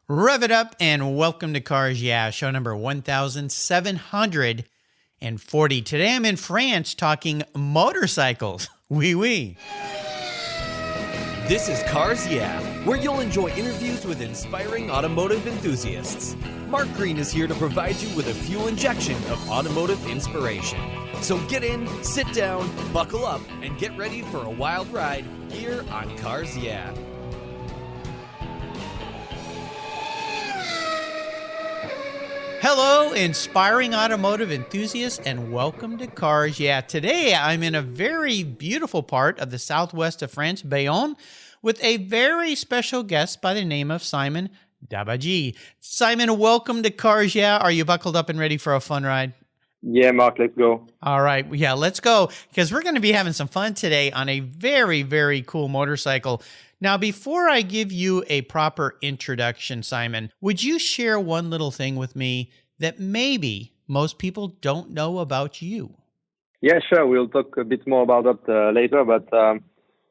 Rev it up and welcome to Cars Yeah, show number 1740. Today I'm in France talking motorcycles. Oui, oui. This is Cars Yeah, where you'll enjoy interviews with inspiring automotive enthusiasts. Mark Green is here to provide you with a fuel injection of automotive inspiration. So get in, sit down, buckle up, and get ready for a wild ride here on Cars Yeah. Hello, inspiring automotive enthusiasts, and welcome to Cars Yeah. Today I'm in a very beautiful part of the southwest of France, Bayonne, with a very special guest by the name of Simon Davaji. Simon, welcome to Cars Yeah. Are you buckled up and ready for a fun ride? Yeah, Mark, let's go. All right. Yeah, let's go, because we're going to be having some fun today on a very, very cool motorcycle. Now, before I give you a proper introduction, Simon, would you share one little thing with me that maybe most people don't know about you? Yeah, sure. We'll talk a bit more about that later. But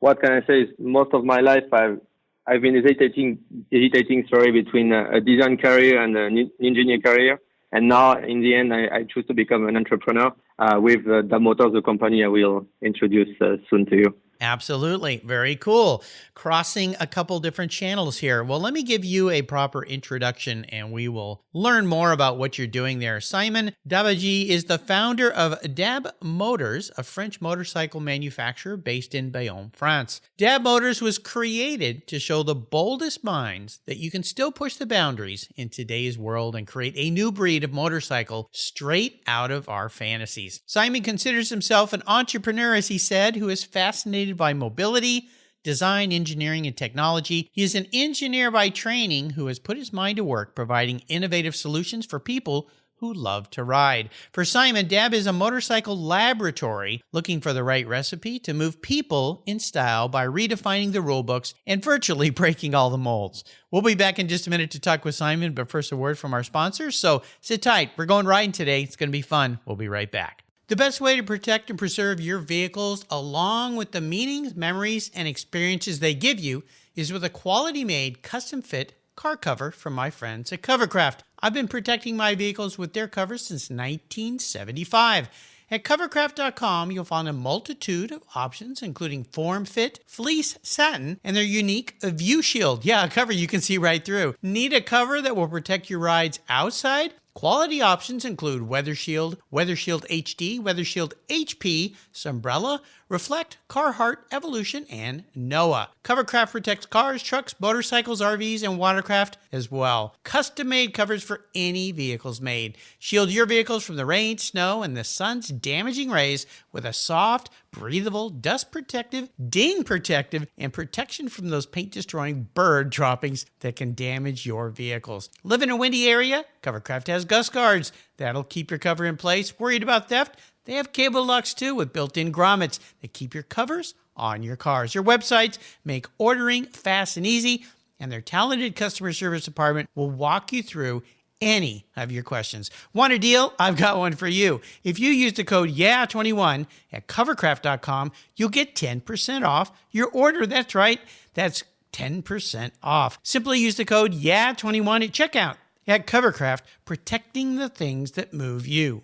what can I say is most of my life I've been hesitating between a design career and an engineer career. And now, in the end, I choose to become an entrepreneur with DOB Motors, the company I will introduce soon to you. Absolutely. Very cool. Crossing a couple different channels here. Well, let me give you a proper introduction and we will learn more about what you're doing there. Simon Davaji is the founder of DOB Motors, a French motorcycle manufacturer based in Bayonne, France. DOB Motors was created to show the boldest minds that you can still push the boundaries in today's world and create a new breed of motorcycle straight out of our fantasies. Simon considers himself an entrepreneur, as he said, who is fascinated by mobility, design, engineering, and technology. He is an engineer by training who has put his mind to work providing innovative solutions for people who love to ride. For Simon, DOB is a motorcycle laboratory looking for the right recipe to move people in style by redefining the rule books and virtually breaking all the molds. We'll be back in just a minute to talk with Simon, but first a word from our sponsors. So sit tight. We're going riding today. It's going to be fun. We'll be right back. The best way to protect and preserve your vehicles, along with the meanings, memories, and experiences they give you, is with a quality-made, custom-fit car cover from my friends at Covercraft. I've been protecting my vehicles with their covers since 1975. At covercraft.com, you'll find a multitude of options, including form fit, fleece, satin, and their unique View Shield. Yeah, a cover you can see right through. Need a cover that will protect your rides outside? Quality options include Weather Shield, Weather Shield HD, Weather Shield HP, Sunbrella, Reflect, Carhartt, Evolution, and NOAA. Covercraft protects cars, trucks, motorcycles, RVs, and watercraft as well. Custom-made covers for any vehicles made. Shield your vehicles from the rain, snow, and the sun's damaging rays with a soft, breathable, dust-protective, ding-protective, and protection from those paint-destroying bird droppings that can damage your vehicles. Live in a windy area? Covercraft has gust guards. That'll keep your cover in place. Worried about theft? They have cable locks too with built-in grommets that keep your covers on your cars. Their websites make ordering fast and easy, and their talented customer service department will walk you through any of your questions. Want a deal? I've got one for you. If you use the code YEAH21 at covercraft.com, you'll get 10% off your order. That's right. That's 10% off. Simply use the code YEAH21 at checkout at Covercraft, protecting the things that move you.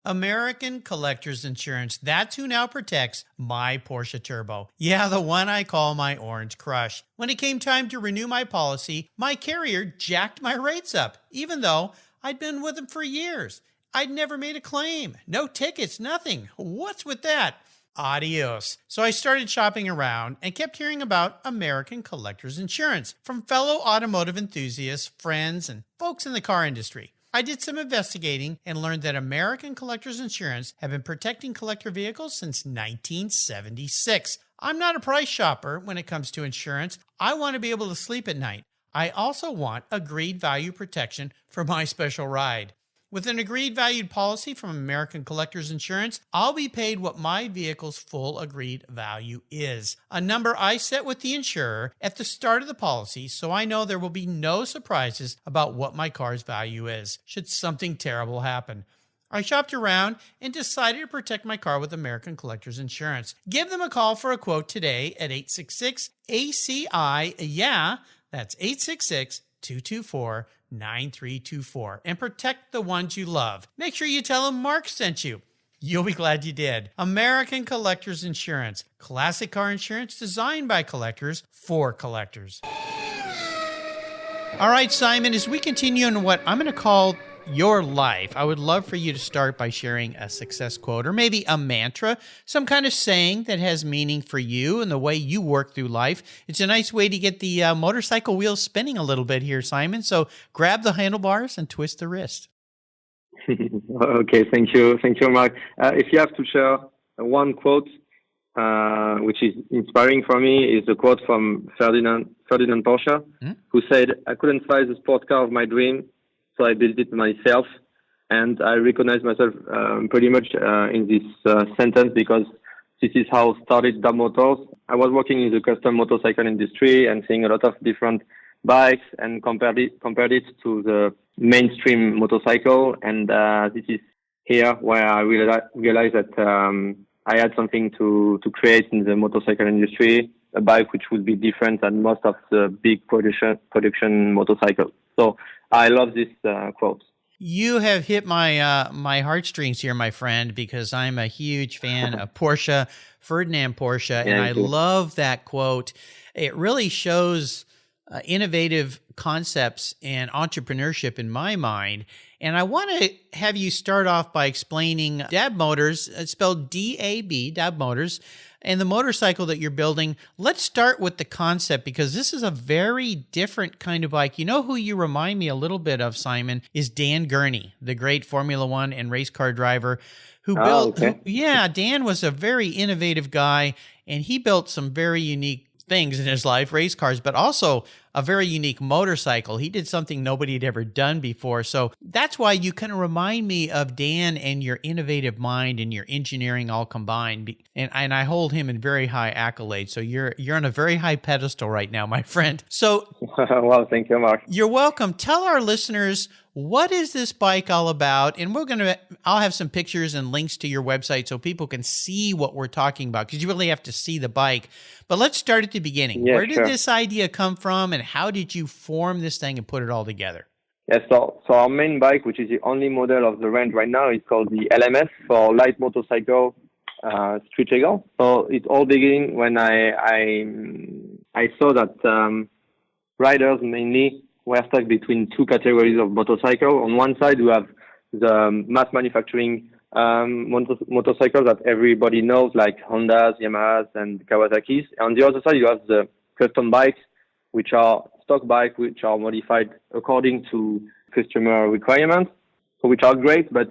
American Collectors Insurance. That's who now protects my Porsche Turbo. Yeah, the one I call my Orange Crush. When it came time to renew my policy, my carrier jacked my rates up, even though I'd been with them for years. I'd never made a claim. No tickets, nothing. What's with that? Adios. So I started shopping around and kept hearing about American Collectors Insurance from fellow automotive enthusiasts, friends, and folks in the car industry. I did some investigating and learned that American Collectors Insurance have been protecting collector vehicles since 1976. I'm not a price shopper when it comes to insurance. I want to be able to sleep at night. I also want agreed value protection for my special ride. With an agreed valued policy from American Collectors Insurance, I'll be paid what my vehicle's full agreed value is, a number I set with the insurer at the start of the policy, so I know there will be no surprises about what my car's value is, should something terrible happen. I shopped around and decided to protect my car with American Collectors Insurance. Give them a call for a quote today at 866-ACI-YEAH. That's 866 866-224-9324 and protect the ones you love. Make sure you tell them Mark sent you. You'll be glad you did. American Collectors Insurance. Classic car insurance designed by collectors for collectors. All right, Simon, as we continue on what I'm going to call your life, I would love for you to start by sharing a success quote or maybe a mantra, some kind of saying that has meaning for you and the way you work through life. It's a nice way to get the motorcycle wheels spinning a little bit here, Simon. So grab the handlebars and twist the wrist. Okay, thank you, Mark. If you have to share one quote, which is inspiring for me, is a quote from Ferdinand Porsche, who said, "I couldn't find the sport car of my dream, so I built it myself." And I recognize myself pretty much in this sentence because this is how started DOB Motors. I was working in the custom motorcycle industry and seeing a lot of different bikes and compared it to the mainstream motorcycle. And this is here where I realized that I had something to create in the motorcycle industry, a bike which would be different than most of the big production motorcycles. So I love this quote. You have hit my my heartstrings here, my friend, because I'm a huge fan of Porsche, Ferdinand Porsche, and I love that quote. It really shows innovative concepts and entrepreneurship in my mind. And I want to have you start off by explaining DOB Motors, it's spelled DAB, DOB Motors, and the motorcycle that you're building. Let's start with the concept because this is a very different kind of bike. You know who you remind me a little bit of, Simon, is Dan Gurney, the great Formula One and race car driver who built, Dan was a very innovative guy, and he built some very unique things in his life, race cars, but also a very unique motorcycle. He did something nobody had ever done before. So that's why you kind of remind me of Dan and your innovative mind and your engineering all combined. And I hold him in very high accolades. So you're on a very high pedestal right now, my friend. So well, thank you, Mark. You're welcome. Tell our listeners, what is this bike all about? And I'll have some pictures and links to your website so people can see what we're talking about, because you really have to see the bike. But let's start at the beginning. Where did this idea come from, and how did you form this thing and put it all together? Yes, so our main bike, which is the only model of the range right now, is called the LMS for light motorcycle street legal. So it all began when I saw that riders mainly were stuck between two categories of motorcycle. On one side, you have the mass manufacturing motorcycles that everybody knows, like Hondas, Yamahas, and Kawasaki's. On the other side, you have the custom bikes, which are stock bikes, which are modified according to customer requirements, which are great, but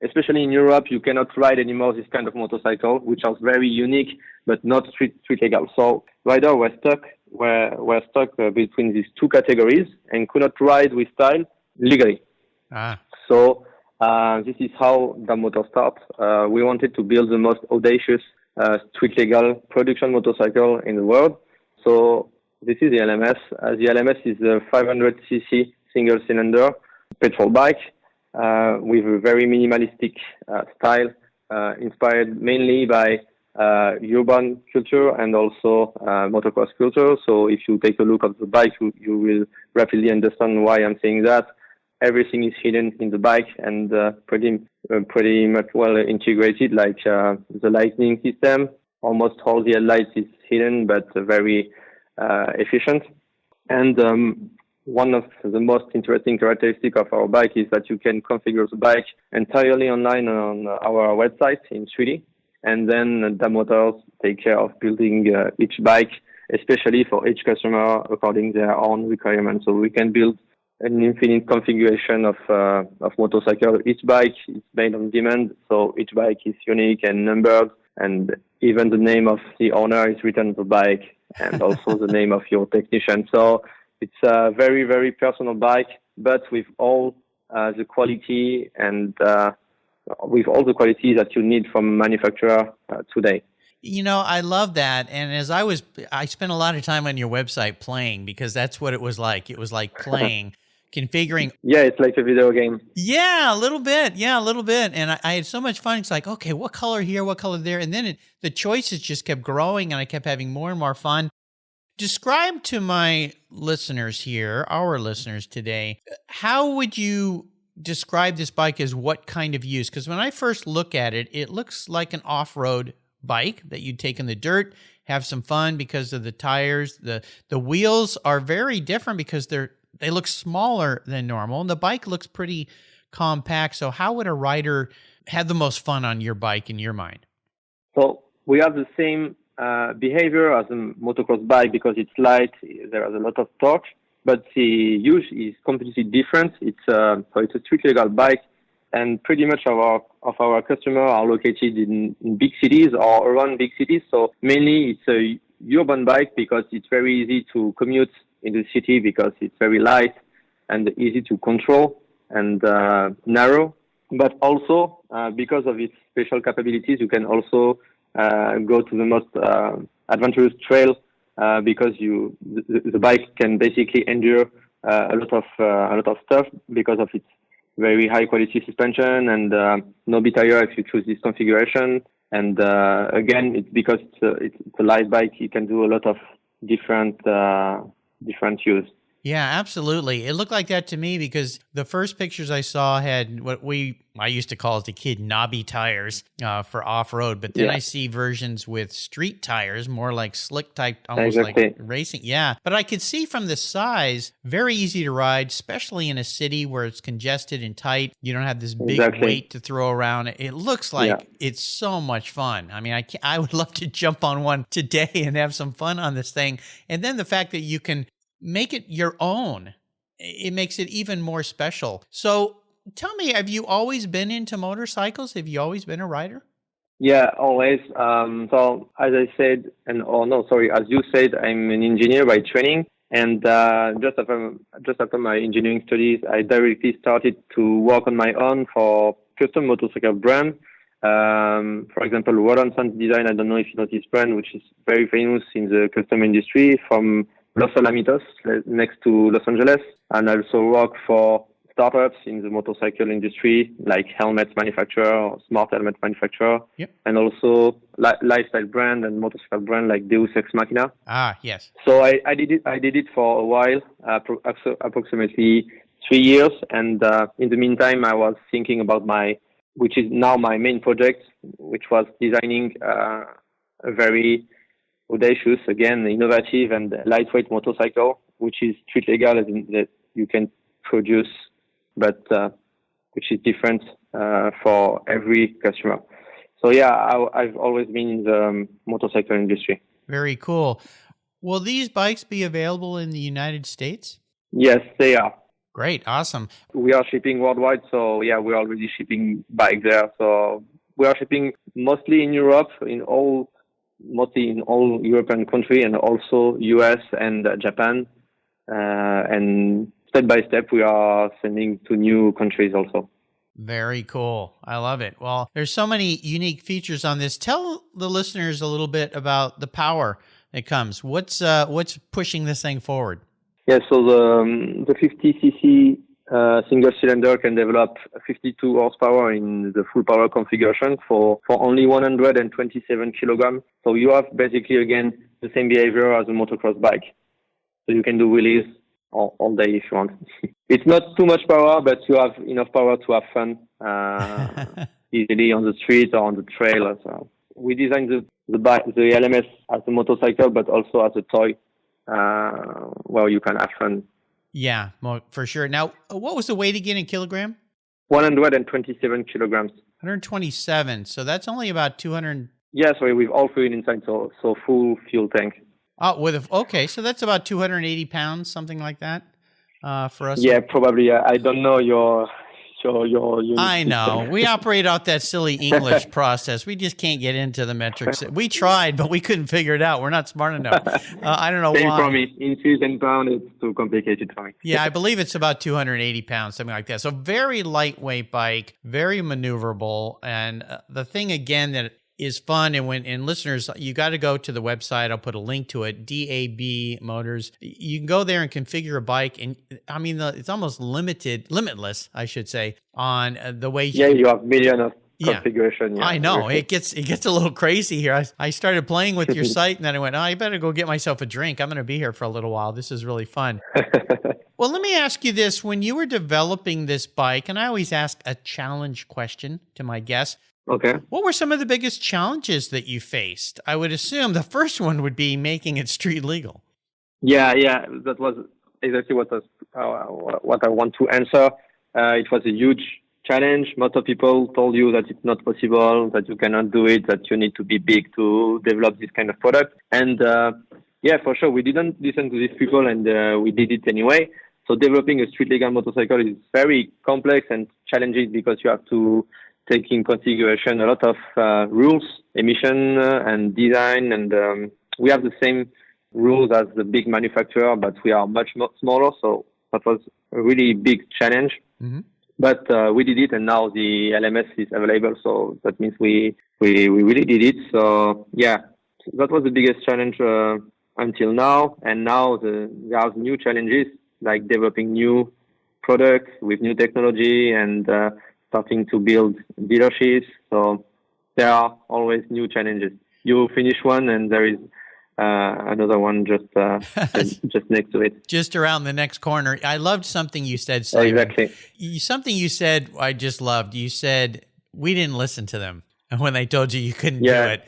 especially in Europe, you cannot ride anymore this kind of motorcycle, which are very unique, but not street legal. So riders were stuck between these two categories and could not ride with style legally. So this is how DOB Motors starts. We wanted to build the most audacious street legal production motorcycle in the world. So this is the LMS. The LMS is a 500cc single-cylinder petrol bike with a very minimalistic style, inspired mainly by urban culture and also motocross culture. So if you take a look at the bike, you will rapidly understand why I'm saying that. Everything is hidden in the bike and pretty much well integrated, like the lighting system. Almost all the headlights is hidden, but very efficient. And one of the most interesting characteristics of our bike is that you can configure the bike entirely online on our website in 3D. And then DOB Motors take care of building each bike, especially for each customer according to their own requirements. So we can build an infinite configuration of motorcycle. Each bike is made on demand, so each bike is unique and numbered, and even the name of the owner is written on the bike, and also the name of your technician. So it's a very, very personal bike, but with all the quality and with all the qualities that you need from manufacturer today. You know, I love that. And as I spent a lot of time on your website playing, because that's what it was like. It was like playing, configuring. Yeah, it's like a video game. Yeah, a little bit. And I had so much fun. It's like, okay, what color here, what color there? And then the choices just kept growing, and I kept having more and more fun. Describe to my listeners here, our listeners today, how would you describe this bike as what kind of use? Because when I first look at it, it looks like an off-road bike that you'd take in the dirt, have some fun because of the tires. The wheels are very different because they look smaller than normal, and the bike looks pretty compact. So how would a rider have the most fun on your bike in your mind? So we have the same behavior as a motocross bike because it's light. There is a lot of torque, but the use is completely different. It's a street legal bike, and pretty much of our customers are located in big cities or around big cities. So mainly it's a urban bike because it's very easy to commute in the city because it's very light and easy to control and narrow. But also because of its special capabilities, you can also go to the most adventurous trail because the bike can basically endure a lot of stuff because of its very high quality suspension and no B tire if you choose this configuration. And again, it's because it's a light bike, you can do a lot of different use. Yeah, absolutely. It looked like that to me because the first pictures I saw had what I used to call as a kid knobby tires for off-road, but then I see versions with street tires, more like slick type, almost like racing. Yeah, but I could see from the size, very easy to ride, especially in a city where it's congested and tight. You don't have this big weight to throw around. It looks like it's so much fun. I mean, I would love to jump on one today and have some fun on this thing. And then the fact that you can make it your own, it makes it even more special. So tell me, have you always been into motorcycles? Have you always been a rider? Yeah, always. So as I said, as you said, I'm an engineer by training. And just after my engineering studies, I directly started to work on my own for custom motorcycle brand. For example, Roland Sans Design, I don't know if you know this brand, which is very famous in the custom industry from Los Alamitos, next to Los Angeles, and I also work for startups in the motorcycle industry, like helmet manufacturer or smart helmet manufacturer, and also lifestyle brand and motorcycle brand like Deus Ex Machina. Ah, yes. So I did it for a while, approximately 3 years, and in the meantime, I was thinking about which is now my main project, which was designing a very audacious, again, innovative and lightweight motorcycle, which is street legal that you can produce, but which is different for every customer. So yeah, I've always been in the motorcycle industry. Very cool. Will these bikes be available in the United States? Yes, they are. Great, awesome. We are shipping worldwide, so yeah, we're already shipping bikes there. So we are shipping mostly in Europe, mostly in all European countries, and also US and Japan. And step by step, we are sending to new countries also. Very cool. I love it. Well, there's so many unique features on this. Tell the listeners a little bit about the power that comes. What's pushing this thing forward? Yeah, so the 50cc single cylinder can develop 52 horsepower in the full power configuration for only 127 kilograms. So you have basically, again, the same behavior as a motocross bike. So you can do wheelies all day if you want. It's not too much power, but you have enough power to have fun easily on the street or on the trail. So we designed the LMS as a motorcycle, but also as a toy where you can have fun. Yeah, for sure. Now, what was the weight again in kilogram? 127 kilograms. 127. So that's only about 200. Yeah, sorry, with all fuel inside, so full fuel tank. Oh, okay, so that's about 280 pounds, something like that, for us. Yeah, probably. I don't know your I know. We operate out that silly English process. We just can't get into the metrics. We tried, but we couldn't figure it out. We're not smart enough. I don't know why. Same for me. Inches and pounds, it's too complicated for me. Yeah, I believe it's about 280 pounds, something like that. So very lightweight bike, very maneuverable. And the thing, again, that is fun, and listeners, you got to go to the website. I'll put a link to it, DAB Motors. You can go there and configure a bike, and I mean, it's almost limitless, I should say, on the way you have millions of configuration. Yeah. I know it gets a little crazy here. I started playing with your site, and then I went, oh, I better go get myself a drink. I'm going to be here for a little while. This is really fun. Well, let me ask you this. When you were developing this bike, and I always ask a challenge question to my guests, Okay. what were some of the biggest challenges that you faced? I would assume the first one would be making it street legal. Yeah, that was exactly what I want to answer. It was a huge challenge. Most of people told you that it's not possible, that you cannot do it, that you need to be big to develop this kind of product. And for sure, we didn't listen to these people, and we did it anyway. So developing a street legal motorcycle is very complex and challenging because you have to take in consideration a lot of rules, emission and design, and we have the same rules as the big manufacturer, but we are much smaller. So that was a really big challenge. Mm-hmm. But we did it, and now the LMS is available. So that means we really did it. So that was the biggest challenge until now. And now there are new challenges like developing new products with new technology and starting to build dealerships. So there are always new challenges. You finish one, and there is another one just next to it. Just around the next corner. I loved something you said, Simon. Exactly. Something you said I just loved. You said, we didn't listen to them when they told you couldn't do it.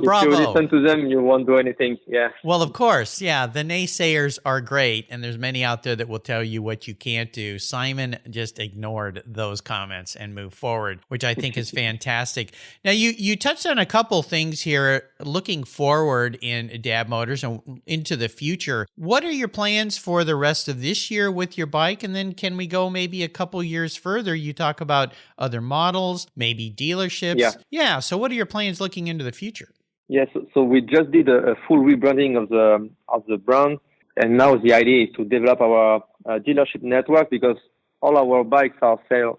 Bravo. If you listen to them, you won't do anything. Yeah. Well, of course. Yeah. The naysayers are great. And there's many out there that will tell you what you can't do. Simon just ignored those comments and moved forward, which I think is fantastic. Now, you touched on a couple things here looking forward in DAB Motors and into the future. What are your plans for the rest of this year with your bike? And then can we go maybe a couple years further? You talk about other models, maybe dealerships. Yeah. So what are your plans looking into the future? Yes. So we just did a full rebranding of the brand. And now the idea is to develop our dealership network because all our bikes are sold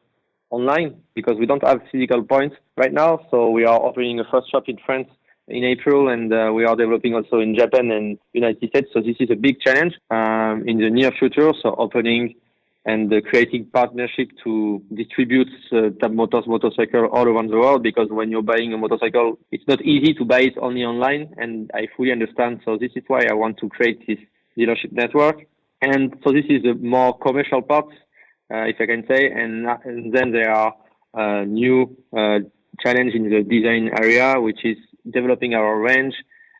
online because we don't have physical points right now. So we are opening a first shop in France in April, and we are developing also in Japan and United States. So this is a big challenge in the near future. So opening and creating partnership to distribute DAB Motors motorcycle all around the world, because when you're buying a motorcycle, it's not easy to buy it only online, and I fully understand. So this is why I want to create this dealership network. And so this is the more commercial part, if I can say, and then there are new challenge in the design area, which is developing our range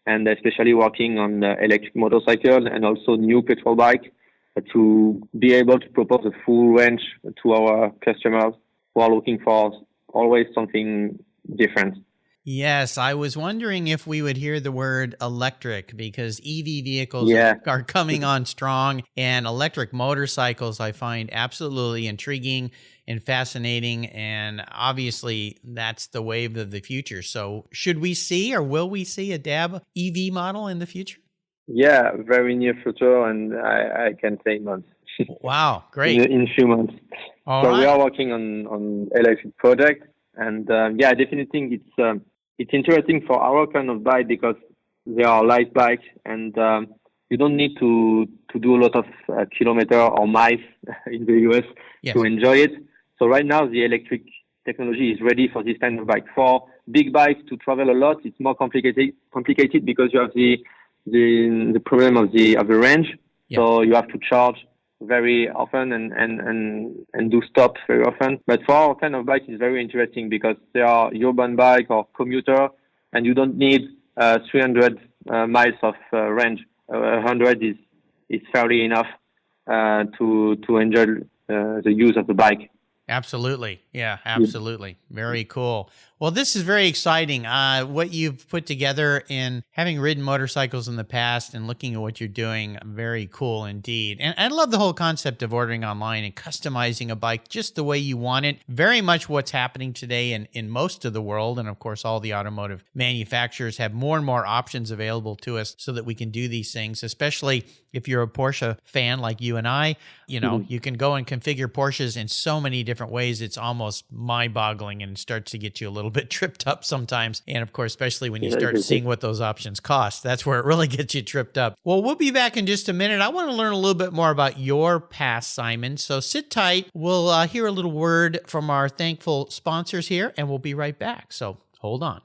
and especially working on electric motorcycle and also new petrol bike, to be able to propose a full range to our customers who are looking for always something different. Yes, I was wondering if we would hear the word electric, because EV vehicles are coming on strong, and electric motorcycles I find absolutely intriguing and fascinating, and obviously that's the wave of the future. So should we see, or will we see, a DAB EV model in the future? Yeah, very near future, and I can say months. Wow, great. in few months. All so right. We are working on electric project, and I definitely think it's interesting for our kind of bike because they are light bikes, and you don't need to do a lot of kilometer or miles in the US to enjoy it. So right now the electric technology is ready for this kind of bike. For big bikes to travel a lot, it's more complicated because you have the problem of the range. So you have to charge very often and do stops very often. But for our kind of bike, it's very interesting because they are urban bike or commuter, and you don't need 300 miles of range. 100 is fairly enough to enjoy the use of the bike. Absolutely. Yeah, absolutely. Very cool. Well, this is very exciting. What you've put together in having ridden motorcycles in the past and looking at what you're doing, very cool indeed. And I love the whole concept of ordering online and customizing a bike just the way you want it. Very much what's happening today in most of the world. And of course, all the automotive manufacturers have more and more options available to us so that we can do these things, especially if you're a Porsche fan like you and I. You can go and configure Porsches in so many different ways. It's almost mind-boggling and starts to get you a little bit tripped up sometimes. And of course, especially when you start seeing what those options cost, that's where it really gets you tripped up. Well, we'll be back in just a minute. I want to learn a little bit more about your past, Simon. So sit tight. We'll hear a little word from our thankful sponsors here, and we'll be right back. So hold on.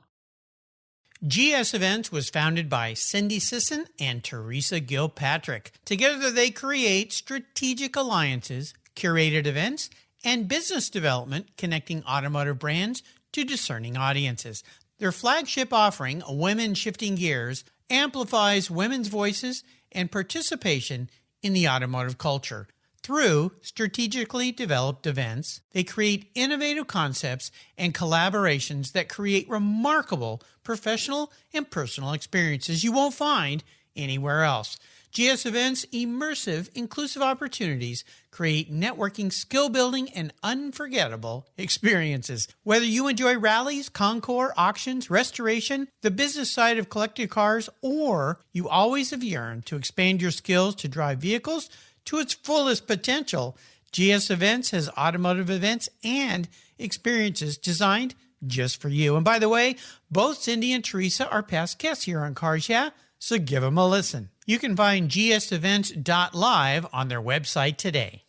GS Events was founded by Cindy Sisson and Teresa Gilpatrick. Together, they create strategic alliances, curated events, and business development connecting automotive brands to discerning audiences. Their flagship offering, Women Shifting Gears, amplifies women's voices and participation in the automotive culture. Through strategically developed events, they create innovative concepts and collaborations that create remarkable professional and personal experiences you won't find anywhere else. GS Events' immersive, inclusive opportunities create networking, skill building, and unforgettable experiences. Whether you enjoy rallies, concours, auctions, restoration, the business side of collected cars, or you always have yearned to expand your skills to drive vehicles to its fullest potential, GS Events has automotive events and experiences designed just for you. And by the way, both Cindy and Teresa are past guests here on Cars Yeah, so give them a listen. You can find gsevents.live on their website today.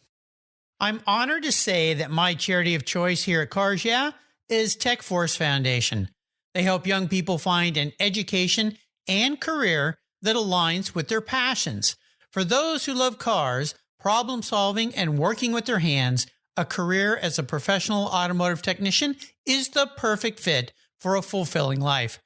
I'm honored to say that my charity of choice here at Cars Yeah is Tech Force Foundation. They help young people find an education and career that aligns with their passions. For those who love cars, problem solving, and working with their hands, a career as a professional automotive technician is the perfect fit for a fulfilling life.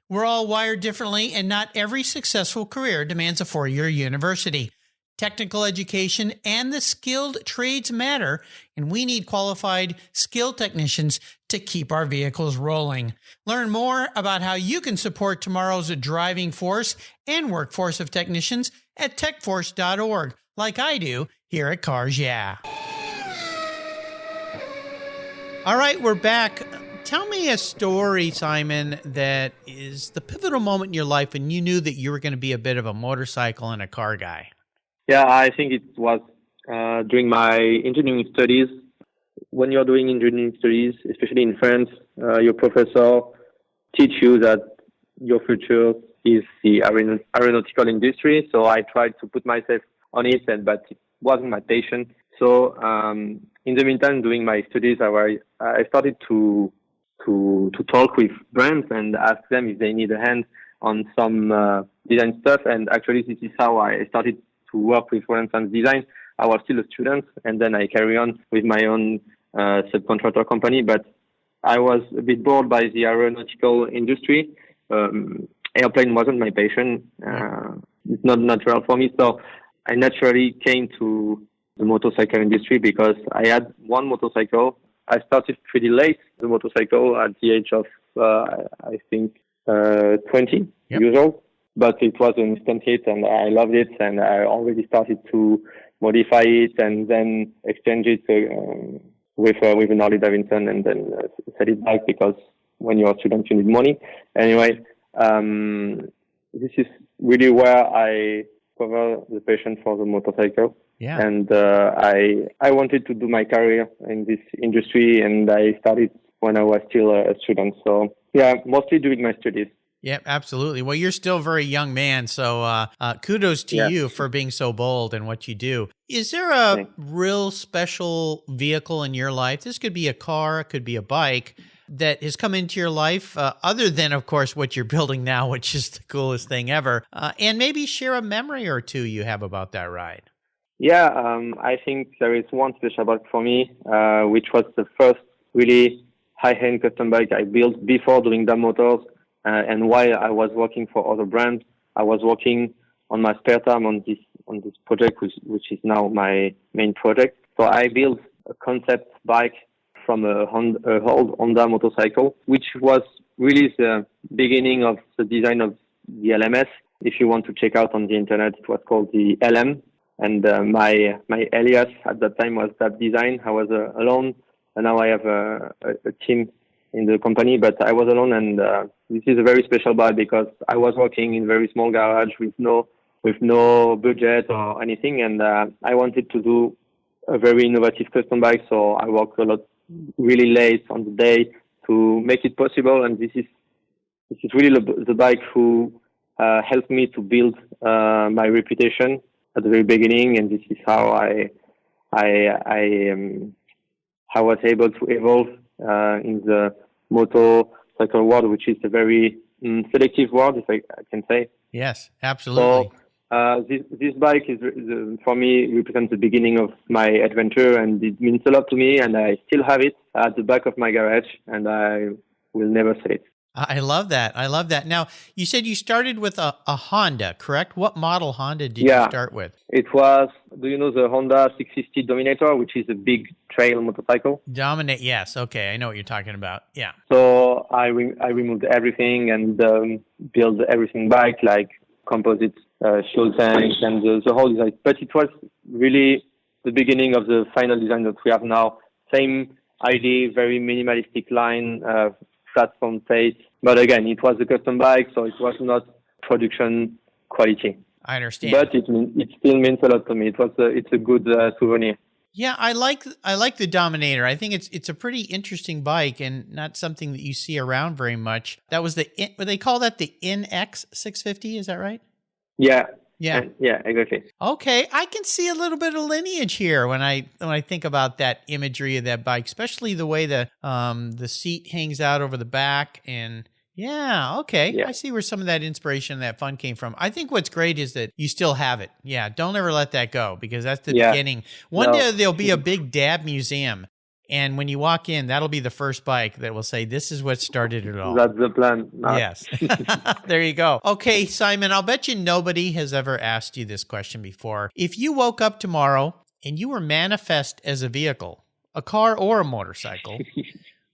We're all wired differently, and not every successful career demands a 4-year university. Technical education and the skilled trades matter, and we need qualified, skilled technicians to keep our vehicles rolling. Learn more about how you can support tomorrow's driving force and workforce of technicians at techforce.org, like I do here at Cars Yeah. All right, we're back. Tell me a story, Simon, that is the pivotal moment in your life when you knew that you were going to be a bit of a motorcycle and a car guy. Yeah, I think it was during my engineering studies. When you're doing engineering studies, especially in France, your professor teach you that your future is the aeronautical industry. So I tried to put myself on it, but it wasn't my passion. So in the meantime, doing my studies, I started to talk with brands and ask them if they need a hand on some design stuff. And actually, this is how I started to work with Renaissance Design. I was still a student, and then I carry on with my own subcontractor company. But I was a bit bored by the aeronautical industry. Airplane wasn't my passion. It's not natural for me. So I naturally came to the motorcycle industry because I had one motorcycle. I started pretty late, the motorcycle, at the age of, I think, 20 years old. But it was an instant hit, and I loved it, and I already started to modify it and then exchange it with an Harley Davidson, and then set it back because when you're a student, you need money. Anyway, this is really where I cover the passion for the motorcycle. Yeah. And I wanted to do my career in this industry, and I started when I was still a student. So, yeah, mostly doing my studies. Yeah, absolutely. Well, you're still a very young man, so kudos to you for being so bold in what you do. Is there a real special vehicle in your life? This could be a car, it could be a bike, that has come into your life, other than, of course, what you're building now, which is the coolest thing ever, and maybe share a memory or two you have about that ride. Yeah, I think there is one special bike for me, which was the first really high-end custom bike I built before doing DOB Motors. And while I was working for other brands, I was working on my spare time on this project, which is now my main project. So I built a concept bike from a old Honda motorcycle, which was really the beginning of the design of the LMS. If you want to check out on the internet, it was called the LM. And my alias at that time was Dab Design. I was alone, and now I have a team in the company, but I was alone, and this is a very special bike because I was working in a very small garage with no budget or anything, and I wanted to do a very innovative custom bike, so I worked a lot, really late on the day, to make it possible. And this is really the bike who helped me to build my reputation at the very beginning, and this is how I was able to evolve in the motorcycle world, which is a very selective world, if I can say. Yes, absolutely. So this bike is for me represents the beginning of my adventure, and it means a lot to me. And I still have it at the back of my garage, and I will never sell it. I love that. I love that. Now, you said you started with a Honda, correct? What model Honda did you start with? It was, do you know the Honda 650 Dominator, which is a big trail motorcycle? Dominate, yes. Okay, I know what you're talking about. Yeah. So I removed everything and built everything back, like composite fuel tanks and the whole design. But it was really the beginning of the final design that we have now. Same idea, very minimalistic line, flat front face. But again, it was a custom bike, so it was not production quality. I understand. But it still means a lot to me. It's a good souvenir. Yeah, I like the Dominator. I think it's a pretty interesting bike and not something that you see around very much. That was they call that the NX 650, is that right? Yeah. Yeah. Yeah, exactly. Okay, I can see a little bit of lineage here when I think about that imagery of that bike, especially the way the seat hangs out over the back, and okay. I see where some of that inspiration and that fun came from. I think what's great is that you still have it. Yeah, don't ever let that go, because that's the beginning. One day there'll be a big DAB museum, and when you walk in, that'll be the first bike that will say, this is what started it all. That's the plan. Yes. There you go. Okay, Simon, I'll bet you nobody has ever asked you this question before. If you woke up tomorrow and you were manifest as a vehicle, a car or a motorcycle,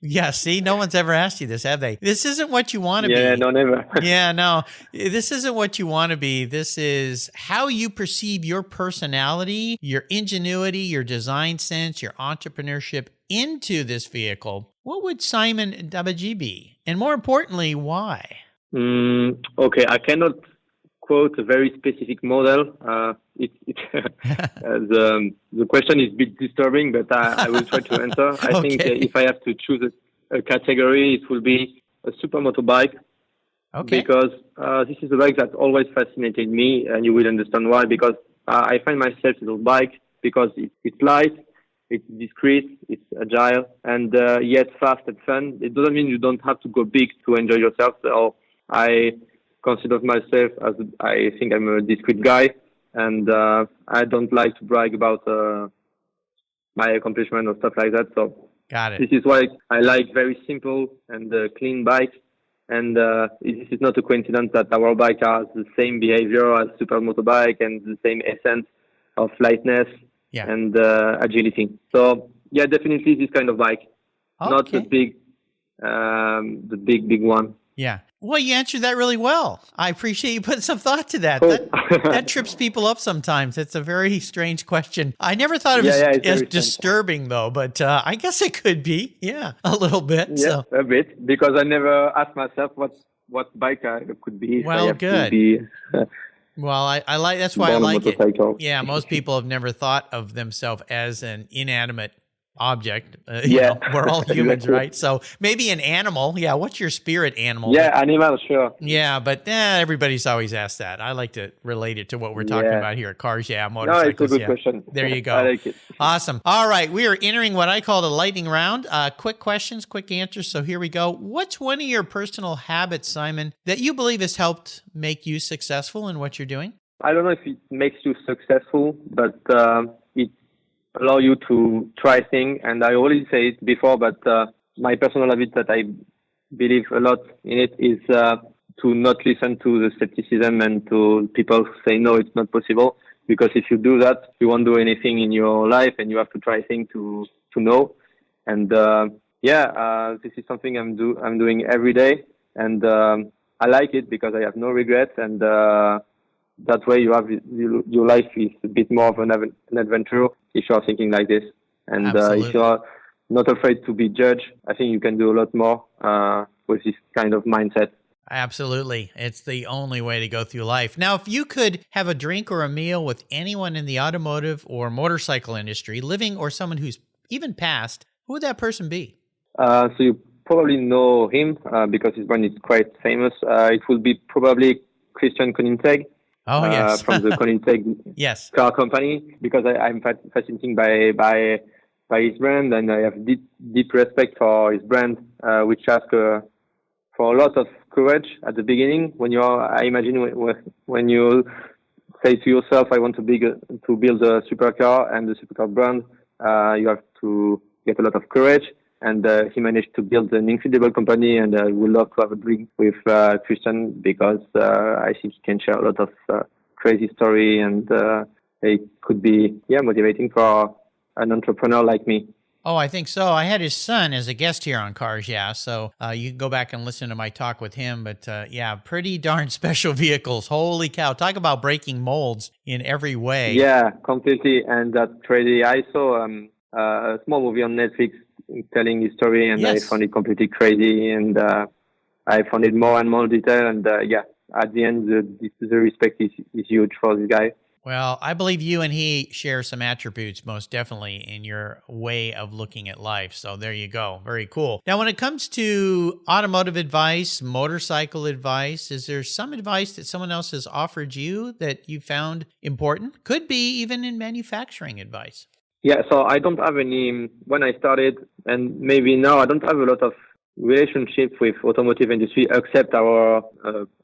yeah, see, no one's ever asked you this, have they? This isn't what you want to be. Yeah, no, never. Yeah, no, this isn't what you want to be. This is how you perceive your personality, your ingenuity, your design sense, your entrepreneurship into this vehicle. What would Simon Davaji be? And more importantly, why? Okay, I cannot quote a very specific model. The question is a bit disturbing, but I will try to answer. I think if I have to choose a category, it will be a supermoto bike. Okay. Because this is a bike that always fascinated me, and you will understand why. Because I find myself in a bike because it's light, it's discreet, it's agile, and yet fast and fun. It doesn't mean you don't have to go big to enjoy yourself. So I consider myself as I think I'm a discreet guy, and I don't like to brag about my accomplishment or stuff like that. So got it. This is why I like very simple and clean bikes. And this is not a coincidence that our bike has the same behavior as supermoto bike and the same essence of lightness and agility. So yeah, definitely this kind of bike, not the big one. Yeah. Well, you answered that really well. I appreciate you putting some thought to that. That trips people up sometimes. It's a very strange question. I never thought of it as disturbing, though, but I guess it could be. Yeah, a little bit. Yeah, a bit, because I never asked myself what bike I could be. Well, good. Well, I like, that's why I like it. Yeah, most people have never thought of themselves as an inanimate object. You know, we're all humans, exactly. Right? So maybe an animal. Yeah, what's your spirit animal? Yeah, animal, sure. Yeah, but everybody's always asked that. I like to relate it to what we're talking about here. Cars, motorcycles. No, it's a good question. There you go. I like it. Awesome. All right, we are entering what I call the lightning round. Quick questions, quick answers. So here we go. What's one of your personal habits, Simon, that you believe has helped make you successful in what you're doing? I don't know if it makes you successful, but it allow you to try things. And I already said it before, but my personal habit that I believe a lot in it is to not listen to the skepticism and to people who say, no, it's not possible. Because if you do that, you won't do anything in your life, and you have to try things to know. And this is something I'm doing every day. And I like it because I have no regrets. And that way you have your life is a bit more of an adventure if you are thinking like this. And if you are not afraid to be judged, I think you can do a lot more with this kind of mindset. Absolutely. It's the only way to go through life. Now, if you could have a drink or a meal with anyone in the automotive or motorcycle industry, living or someone who's even passed, who would that person be? So you probably know him because his brand is quite famous. It will be probably Christian Koenigsegg Oh, yes. from the Koenigsegg Yes. car company, because I'm fascinated by his brand, and I have deep respect for his brand, which asks for a lot of courage at the beginning. I imagine when you say to yourself, I want to build a supercar and the supercar brand, you have to get a lot of courage. And he managed to build an incredible company, and I would love to have a drink with Christian, because I think he can share a lot of crazy story, and it could be motivating for an entrepreneur like me. Oh, I think so. I had his son as a guest here on Cars, yeah. So you can go back and listen to my talk with him. But yeah, pretty darn special vehicles. Holy cow. Talk about breaking molds in every way. Yeah, completely. And that's crazy. I saw a small movie on Netflix telling his story, and Yes. I found it completely crazy. And I found it more and more detail. And at the end, the respect is huge for this guy. Well, I believe you and he share some attributes most definitely in your way of looking at life. So there you go. Very cool. Now, when it comes to automotive advice, motorcycle advice, is there some advice that someone else has offered you that you found important? Could be even in manufacturing advice. Yeah, so I don't have any, when I started, and maybe now, I don't have a lot of relationship with automotive industry except our,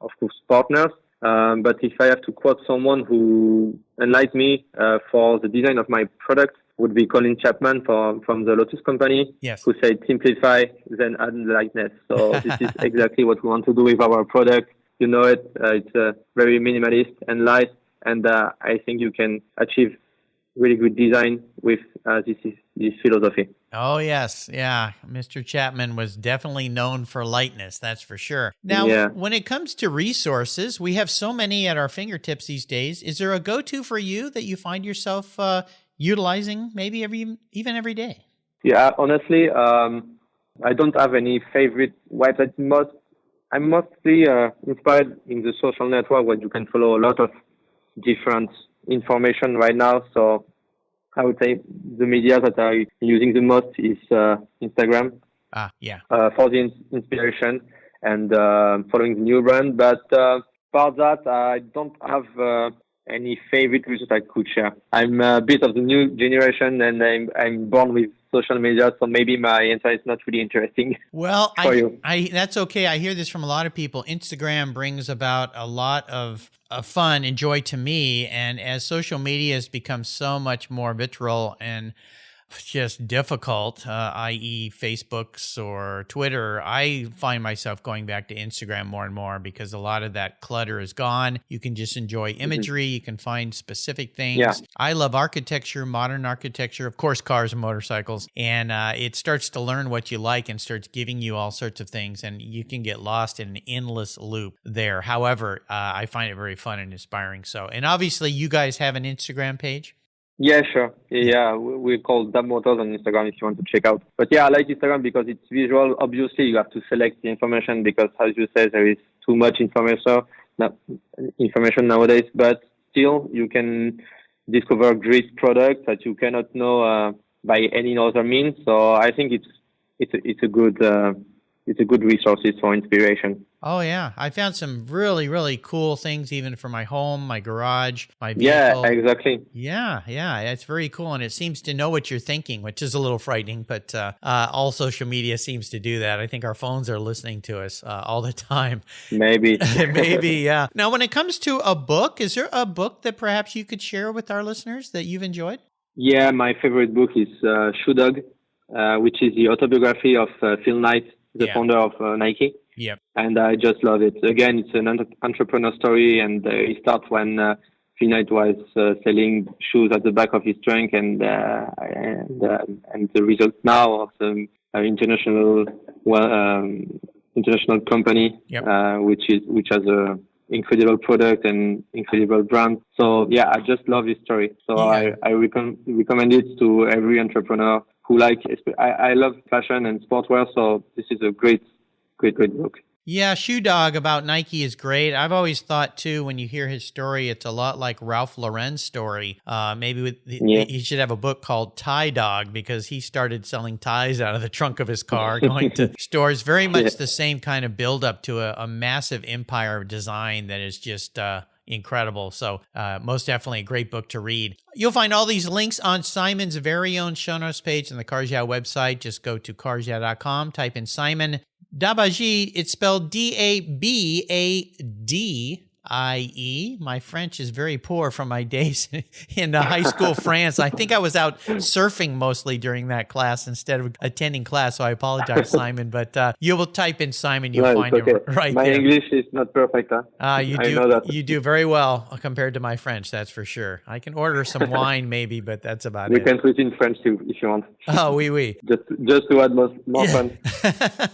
of course, partners. But if I have to quote someone who enlightened me for the design of my product, would be Colin Chapman from the Lotus company, Yes. who said, simplify, then add lightness. So this is exactly what we want to do with our product. You know it, it's very minimalist and light, and I think you can achieve really good design with this philosophy. Oh, yes. Yeah. Mr. Chapman was definitely known for lightness. That's for sure. Now, Yeah. when it comes to resources, we have so many at our fingertips these days. Is there a go-to for you that you find yourself utilizing maybe even every day? Yeah, honestly, I don't have any favorite website. I'm mostly inspired in the social network, where you can follow a lot of different information right now. So I would say the media that I'm using the most is Instagram Yeah. for the inspiration and following the new brand. But for that, I don't have any favorite resource I could share. I'm a bit of the new generation, and I'm born with social media, so maybe my answer is not really interesting. Well, for you. that's okay. I hear this from a lot of people. Instagram brings about a lot of fun and joy to me. And as social media has become so much more vitriol and just difficult, i.e. Facebook's or Twitter, I find myself going back to Instagram more and more because a lot of that clutter is gone. You can just enjoy imagery. You can find specific things. Yeah. I love architecture, modern architecture, of course, cars and motorcycles. And it starts to learn what you like and starts giving you all sorts of things. And you can get lost in an endless loop there. However, I find it very fun and inspiring. So, and obviously you guys have an Instagram page. Yeah, sure. Yeah, we call DOB Motors on Instagram if you want to check out. But yeah, I like Instagram because it's visual. Obviously, you have to select the information because, as you said, there is too much information nowadays. But still, you can discover great products that you cannot know by any other means. So I think it's a good resource for inspiration. Oh, yeah. I found some really, really cool things even for my home, my garage, my vehicle. Yeah, exactly. Yeah. It's very cool. And it seems to know what you're thinking, which is a little frightening, but all social media seems to do that. I think our phones are listening to us all the time. Maybe. Maybe, yeah. Now, when it comes to a book, is there a book that perhaps you could share with our listeners that you've enjoyed? Yeah, my favorite book is Shoe Dog, which is the autobiography of Phil Knight, the founder of Nike. Yep. And I just love it. Again, it's an entrepreneur story, and it starts when Phil Knight was selling shoes at the back of his trunk, and the result now of the international company, which has a incredible product and incredible brand. So yeah, I just love this story. So I recommend it to every entrepreneur who I love fashion and sportswear. So this is a great book. Yeah, Shoe Dog about Nike is great. I've always thought too, when you hear his story, it's a lot like Ralph Lauren's story. Maybe he should have a book called Tie Dog, because he started selling ties out of the trunk of his car, going to stores. Very much the same kind of build up to a massive empire of design that is just incredible. So most definitely a great book to read. You'll find all these links on Simon's very own show notes page on the Cars Yeah website. Just go to carsyeah.com, type in Simon Dabadie. It's spelled Dabadie. My French is very poor from my days in high school France. I think I was out surfing mostly during that class instead of attending class, so I apologize, Simon. But you will type in Simon, you'll find him right my there. English is not perfect, huh? You know that. You do very well compared to my French, that's for sure. I can order some wine maybe, but that's about it. We can switch in French too, if you want. Oh, oui. Just to add more fun.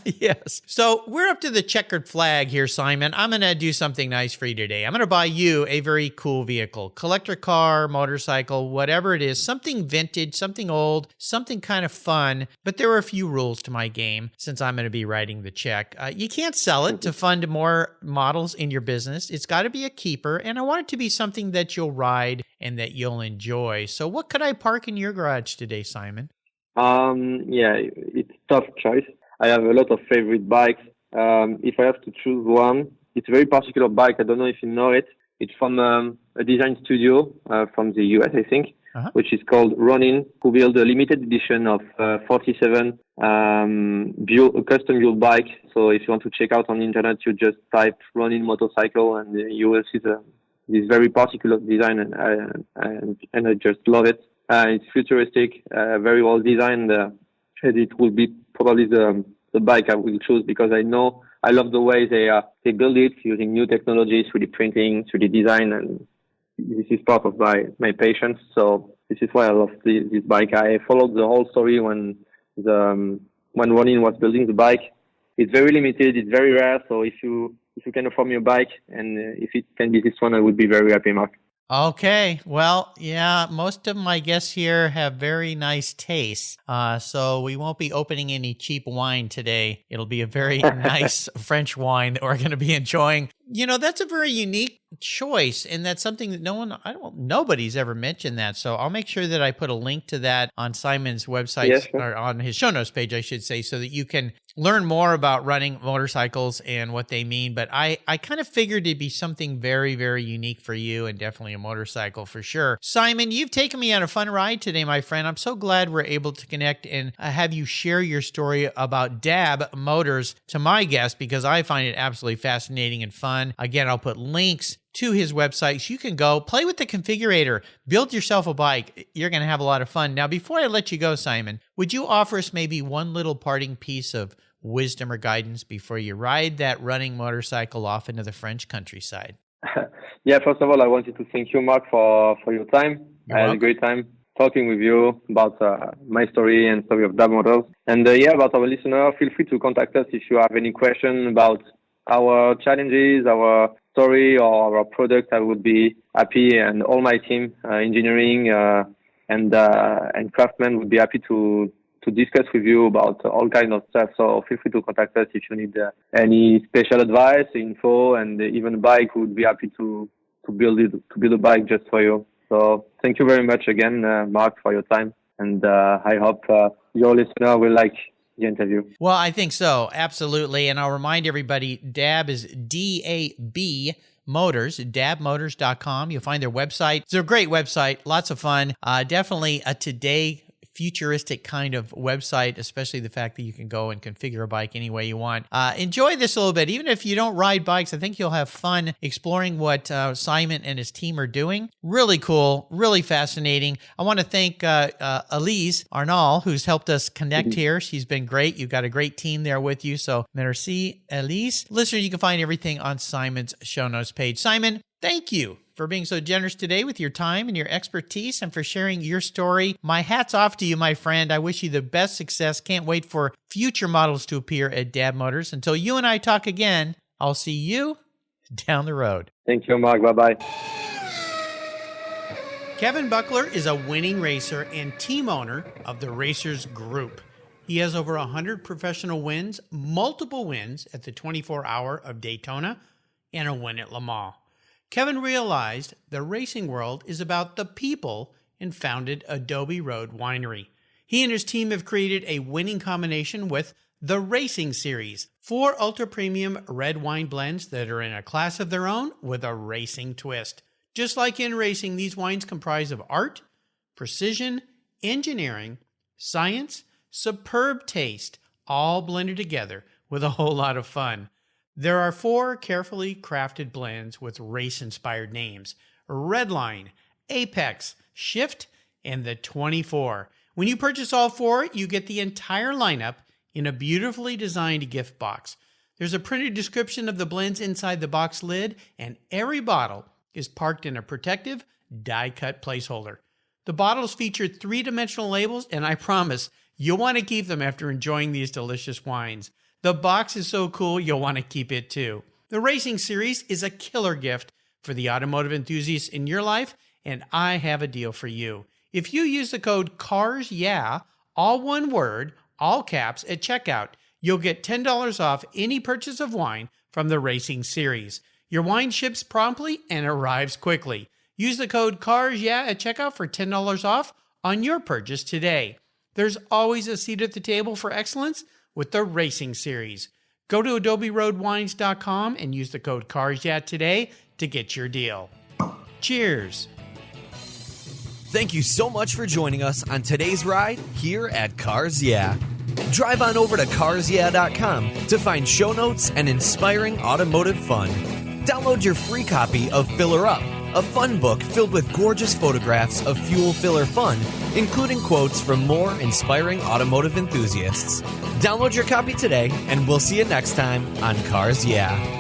Yes. So we're up to the checkered flag here, Simon. I'm going to do something nice for you today. I'm going to buy you a very cool vehicle, collector car, motorcycle, whatever it is, something vintage, something old, something kind of fun. But there are a few rules to my game since I'm going to be writing the check. You can't sell it to fund more models in your business. It's got to be a keeper, and I want it to be something that you'll ride and that you'll enjoy. So what could I park in your garage today, Simon? It's a tough choice. I have a lot of favorite bikes. If I have to choose one, it's a very particular bike. I don't know if you know it. It's from a design studio from the US, I think, which is called Ronin, who built a limited edition of 47 custom built bike. So if you want to check out on the internet, you just type Ronin motorcycle and you will see this very particular design, and I just love it. It's futuristic, very well designed. It will be probably the bike I will choose, because I love the way they build it using new technologies, 3D printing, 3D design, and this is part of my passion. So this is why I love this bike. I followed the whole story when Ronin was building the bike. It's very limited, it's very rare. So if you can afford me a bike, and if it can be this one, I would be very happy, Mark. Okay. Well, yeah, most of my guests here have very nice tastes. So we won't be opening any cheap wine today. It'll be a very nice French wine that we're going to be enjoying. You know, that's a very unique choice, and that's something that nobody's ever mentioned that. So I'll make sure that I put a link to that on Simon's website, yes, sure. Or on his show notes page, I should say, so that you can learn more about running motorcycles and what they mean. But I kind of figured it'd be something very, very unique for you, and definitely a motorcycle for sure. Simon, you've taken me on a fun ride today, my friend. I'm so glad we're able to connect and have you share your story about DAB Motors to my guests, because I find it absolutely fascinating and fun. Again, I'll put links to his website so you can go play with the configurator, build yourself a bike. You're going to have a lot of fun. Now, before I let you go, Simon, would you offer us maybe one little parting piece of wisdom or guidance before you ride that running motorcycle off into the French countryside? First of all, I wanted to thank you, Mark, for your time. You're I had welcome. a great time talking with you about my story and story of DAB Motors. And about our listener, feel free to contact us if you have any question about our challenges, our story, or our product. I would be happy, and all my team, engineering and craftsmen, would be happy to discuss with you about all kinds of stuff. So feel free to contact us if you need any special advice, info, and even a bike. We would be happy to build a bike just for you. So thank you very much again, Mark, for your time, and I hope your listener will like the interview. Well, I think so. Absolutely. And I'll remind everybody, DAB is DAB Motors, dabmotors.com. You'll find their website. It's a great website. Lots of fun. Definitely a today futuristic kind of website, especially the fact that you can go and configure a bike any way you want. Enjoy this a little bit. Even if you don't ride bikes, I think you'll have fun exploring what Simon and his team are doing. Really cool, really fascinating. I want to thank Elise Arnault, who's helped us connect here. She's been great. You've got a great team there with you. So merci, Elise. Listener, you can find everything on Simon's show notes page. Simon, thank you for being so generous today with your time and your expertise, and for sharing your story. My hat's off to you, my friend. I wish you the best success. Can't wait for future models to appear at DAB Motors. Until you and I talk again, I'll see you down the road. Thank you, Mark. Bye-bye. Kevin Buckler is a winning racer and team owner of the Racers Group. He has over 100 professional wins, multiple wins at the 24-hour of Daytona, and a win at Le Mans. Kevin realized the racing world is about the people and founded Adobe Road Winery. He and his team have created a winning combination with the Racing Series, 4 ultra-premium red wine blends that are in a class of their own with a racing twist. Just like in racing, these wines comprise of art, precision, engineering, science, superb taste, all blended together with a whole lot of fun. There are 4 carefully crafted blends with race-inspired names: Redline, Apex, Shift, and the 24. When you purchase all 4, you get the entire lineup in a beautifully designed gift box. There's a printed description of the blends inside the box lid, and every bottle is parked in a protective, die-cut placeholder. The bottles feature 3-dimensional labels, and I promise you'll want to keep them after enjoying these delicious wines. The box is so cool, you'll want to keep it too. The Racing Series is a killer gift for the automotive enthusiasts in your life, and I have a deal for you. If you use the code CARSYEAH, all one word, all caps, at checkout, you'll get $10 off any purchase of wine from the Racing Series. Your wine ships promptly and arrives quickly. Use the code CARSYEAH at checkout for $10 off on your purchase today. There's always a seat at the table for excellence with the Racing Series. Go to adoberoadwines.com and use the code CARSYEAH today to get your deal. Cheers! Thank you so much for joining us on today's ride here at Cars Yeah. Drive on over to carsyeah.com to find show notes and inspiring automotive fun. Download your free copy of Filler Up, a fun book filled with gorgeous photographs of fuel filler fun, including quotes from more inspiring automotive enthusiasts. Download your copy today, and we'll see you next time on Cars Yeah.